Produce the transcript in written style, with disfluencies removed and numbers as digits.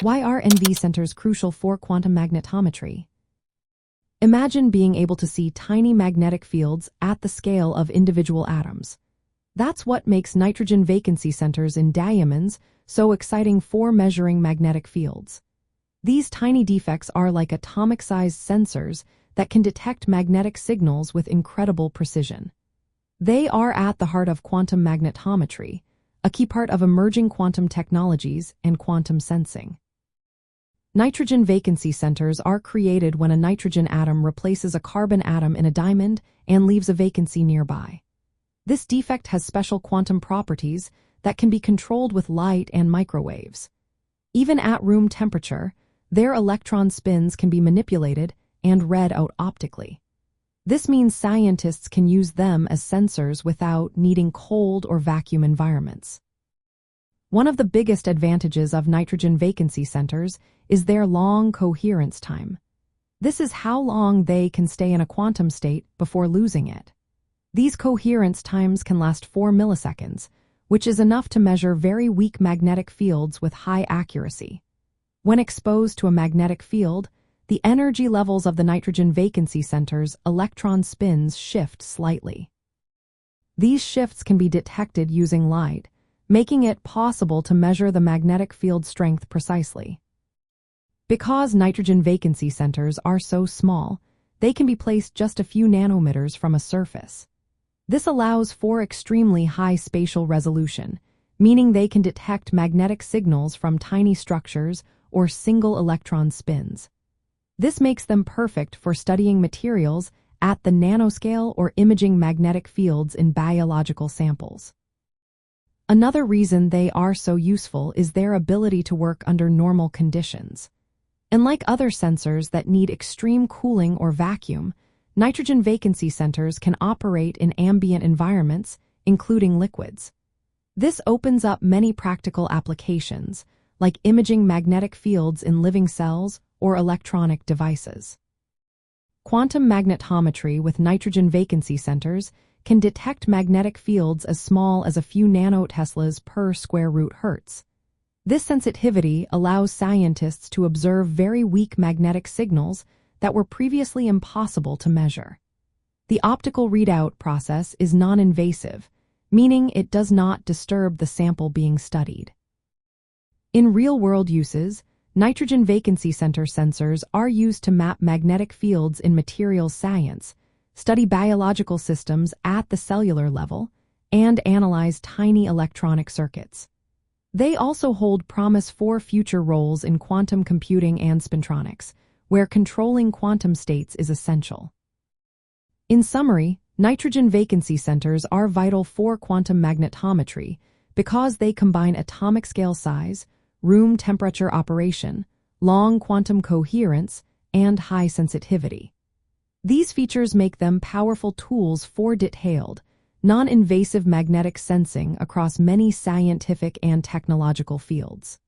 Why are NV centers crucial for quantum magnetometry? Imagine being able to see tiny magnetic fields at the scale of individual atoms. That's what makes nitrogen-vacancy centers in diamonds so exciting for measuring magnetic fields. These tiny defects are like atomic-sized sensors that can detect magnetic signals with incredible precision. They are at the heart of quantum magnetometry, a key part of emerging quantum technologies and quantum sensing. Nitrogen-vacancy centers are created when a nitrogen atom replaces a carbon atom in a diamond and leaves a vacancy nearby. This defect has special quantum properties that can be controlled with light and microwaves. Even at room temperature, their electron spins can be manipulated and read out optically. This means scientists can use them as sensors without needing cold or vacuum environments. One of the biggest advantages of nitrogen-vacancy centers is their long coherence time. This is how long they can stay in a quantum state before losing it. These coherence times can last 4 milliseconds, which is enough to measure very weak magnetic fields with high accuracy. When exposed to a magnetic field, the energy levels of the nitrogen-vacancy center's electron spins shift slightly. These shifts can be detected using light, making it possible to measure the magnetic field strength precisely. Because nitrogen-vacancy centers are so small, they can be placed just a few nanometers from a surface. This allows for extremely high spatial resolution, meaning they can detect magnetic signals from tiny structures or single electron spins. This makes them perfect for studying materials at the nanoscale or imaging magnetic fields in biological samples. Another reason they are so useful is their ability to work under normal conditions. Unlike other sensors that need extreme cooling or vacuum, nitrogen-vacancy centers can operate in ambient environments, including liquids. This opens up many practical applications, like imaging magnetic fields in living cells or electronic devices. Quantum magnetometry with nitrogen-vacancy centers can detect magnetic fields as small as a few nanoteslas per square root hertz. This sensitivity allows scientists to observe very weak magnetic signals that were previously impossible to measure. The optical readout process is non-invasive, meaning it does not disturb the sample being studied. In real-world uses, nitrogen-vacancy center sensors are used to map magnetic fields in materials science, study biological systems at the cellular level, and analyze tiny electronic circuits. They also hold promise for future roles in quantum computing and spintronics, where controlling quantum states is essential. In summary, nitrogen-vacancy centers are vital for quantum magnetometry because they combine atomic scale size, room temperature operation, long quantum coherence, and high sensitivity. These features make them powerful tools for detailed, non-invasive magnetic sensing across many scientific and technological fields.